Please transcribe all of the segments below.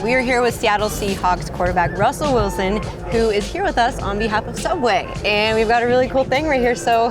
We are here with Seattle Seahawks quarterback Russell Wilson, who is here with us on behalf of Subway. And we've got a really cool thing right here. So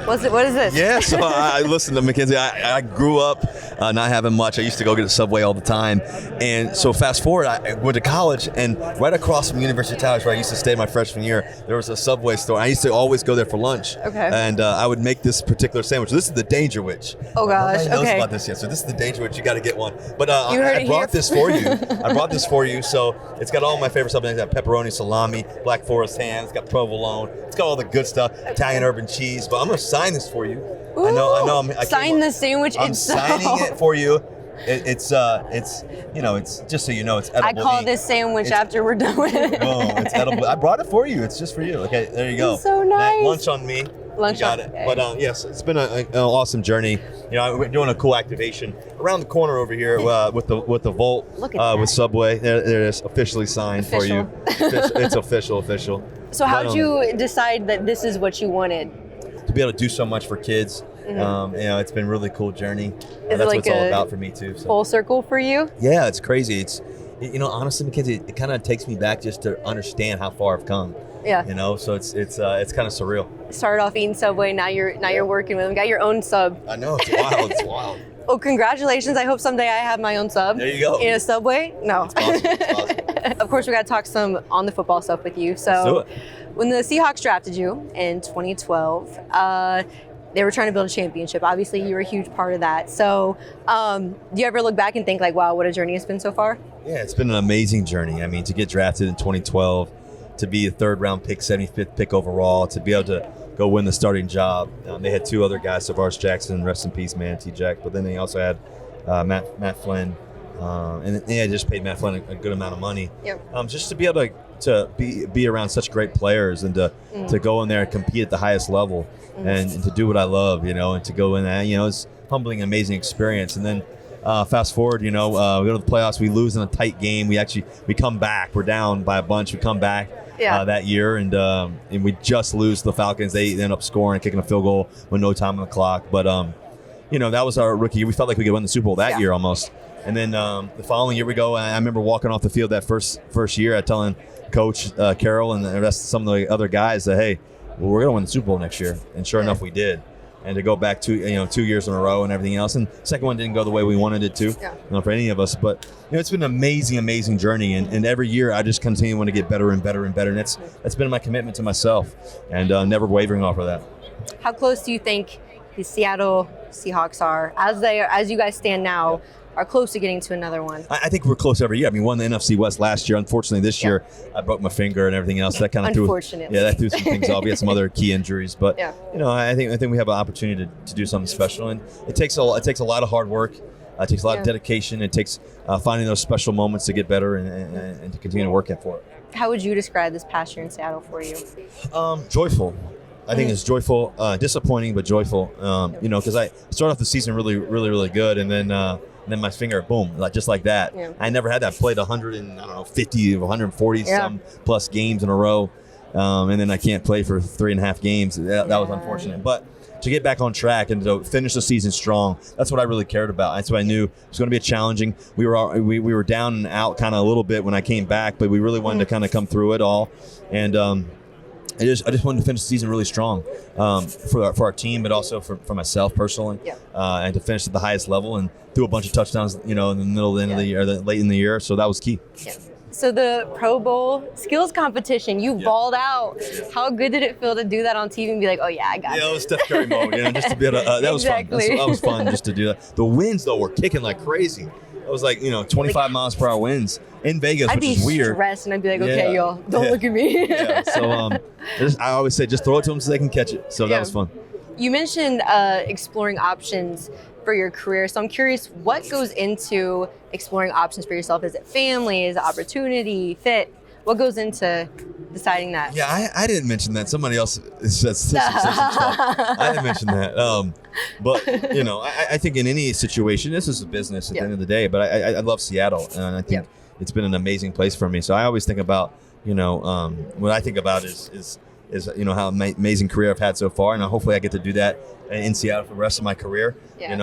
what is this? Yeah, so I listen to Mackenzie. I grew up not having much. I used to go get a Subway all the time. And so fast forward, I went to college, and right across from University of Towers, where I used to stay my freshman year, there was a Subway store. I used to always go there for lunch. Okay. And I would make this particular sandwich. This is the Danger Witch. Oh, gosh. Nobody knows Okay. about this yet. So this is the Danger Witch. You got to get one. But You heard I it brought here. this for you. I brought this for you. So it's got all my favorite stuff. It's got pepperoni, salami, Black Forest ham. It's got provolone. It's got all the good stuff. Italian urban cheese. But I'm going to sign this for you. Ooh, I know. sign the sandwich I'm itself. signing it for you. It's just so you know, it's edible. I call this sandwich after we're done with it. No, it's edible. I brought it for you. It's just for you. Okay, there you go. It's so nice. Lunch on me. Lunch you got on- it. okay. But yes, it's been an awesome journey. You know, we're doing a cool activation around the corner over here with the Volt Look at that. with Subway. There it is, officially signed for you. It's official. So how'd But, you decide that this is what you wanted? to be able to do so much for kids? It's been a really cool journey. it That's like what it's all a about for me too. So. Full circle for you? Yeah, it's crazy. Honestly, Mackenzie, it kind of takes me back just to understand how far I've come. Yeah. You know, so it's kind of surreal. Started off eating Subway, now you're working with them. Got your own sub. I know, it's wild. It's wild. Oh, congratulations. I hope someday I have my own sub. There you go. In a Subway? No. It's awesome. Of course, we got to talk some on the football stuff with you. So, Let's do it. when the Seahawks drafted you in 2012, they were trying to build a championship. Obviously, you were a huge part of that. So, do you ever look back and think like, wow, what a journey it's been so far? Yeah, it's been an amazing journey. I mean, to get drafted in 2012, to be a third-round pick, 75th pick overall, to be able to go win the starting job. They had two other guys, Tavares Jackson, rest in peace, man, T-Jack. But then they also had Matt Flynn. And they had just paid Matt Flynn a good amount of money. Yep. Just to be able to be around such great players and to go in there and compete at the highest level and to do what I love, and to go in there, it's humbling, amazing experience. And then fast forward, we go to the playoffs, we lose in a tight game. We come back. We're down by a bunch. We come back that year, and we just lose to the Falcons. They end up scoring, kicking a field goal with no time on the clock. But, that was our rookie year. We felt like we could win the Super Bowl that year almost. And then the following year we go, I remember walking off the field that first year, telling Coach Carroll and the rest, some of the other guys that, hey, we're going to win the Super Bowl next year. And sure enough, we did. And to go back 2 years in a row and everything else. And the second one didn't go the way we wanted it to, for any of us. But it's been an amazing journey. And every year I just continue to want to get better and better and better. And that's been my commitment to myself, and never wavering off of that. How close do you think the Seattle Seahawks are, as you guys stand now, are close to getting to another one? I think we're close every year. I mean, we won the NFC West last year. Unfortunately, this year I broke my finger and everything else. That kind of threw some things off. We had some other key injuries, but I think we have an opportunity to do something special, and it takes a lot of hard work. It takes a lot of dedication. It takes finding those special moments to get better and to continue to work for it. How would you describe this past year in Seattle for you? Joyful. I think it's joyful, disappointing, but joyful. Because I started off the season really good, and then my finger, boom, just like that. Yeah. I never had that. I played 150, 140 some plus games in a row, and then I can't play for 3.5 games. That was unfortunate. But to get back on track and to finish the season strong, that's what I really cared about. That's what I knew it was going to be a challenging. We were down and out kind of a little bit when I came back, but we really wanted to kind of come through it all, and. I just wanted to finish the season really strong for our team, but also for myself personally, and to finish at the highest level and threw a bunch of touchdowns, in the middle of the end of the year, late in the year. So that was key. Yeah. So the Pro Bowl skills competition, you balled out. How good did it feel to do that on TV and be like, oh yeah, I got it? Yeah, it was Steph Curry mode, just to be able to, that was fun. That was fun just to do that. The winds though were kicking like crazy. It was like 25 miles per hour winds in Vegas, which is weird. I'd be stressed and I'd be like, okay, y'all, don't look at me. So I always say just throw it to them so they can catch it. So that was fun. You mentioned exploring options for your career. So I'm curious, what goes into exploring options for yourself? Is it family? Is it opportunity, fit? What goes into deciding that? Yeah, I didn't mention that. Somebody else says some stuff. I didn't mention that. But I think in any situation, this is a business at the end of the day. But I love Seattle, and I think it's been an amazing place for me. So I always think about, what I think about is how amazing career I've had so far, and hopefully I get to do that in Seattle for the rest of my career. And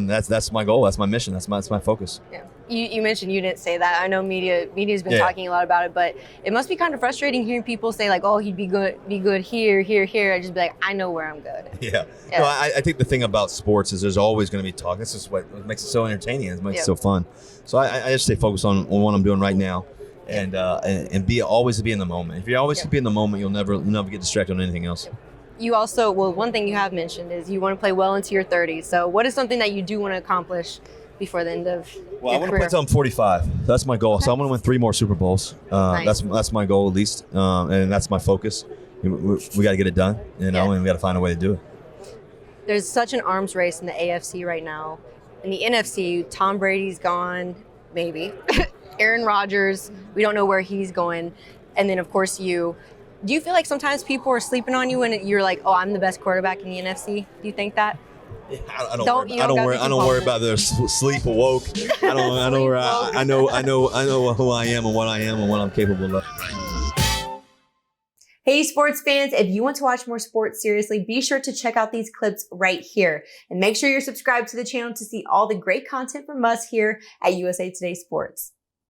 that's my goal. That's my mission. That's my focus. Yeah. You mentioned you didn't say that. I know media's been talking a lot about it, but it must be kind of frustrating hearing people say like, "Oh, he'd be good here." I just be like, I know where I'm good. Yeah. No, I think the thing about sports is there's always going to be talk. This is what makes it so entertaining. It makes it so fun. So I just stay focused on what I'm doing right now, and always be in the moment. If you always be in the moment, you'll never get distracted on anything else. You also, one thing you have mentioned is you want to play well into your 30s. So what is something that you do want to accomplish before the end of Well, your I want to career? play until I'm 45. That's my goal. Okay. So I want to win 3 more Super Bowls. Nice. That's my goal at least, and that's my focus. We got to get it done, and we got to find a way to do it. There's such an arms race in the AFC right now. In the NFC, Tom Brady's gone, maybe. Aaron Rodgers, we don't know where he's going. And then, of course, you. Do you feel like sometimes people are sleeping on you when you're like, oh, I'm the best quarterback in the NFC? Do you think that? I don't worry about their sleep or woke. I know who I am and what I'm capable of. Hey, sports fans, if you want to watch more sports seriously, be sure to check out these clips right here. And make sure you're subscribed to the channel to see all the great content from us here at USA Today Sports.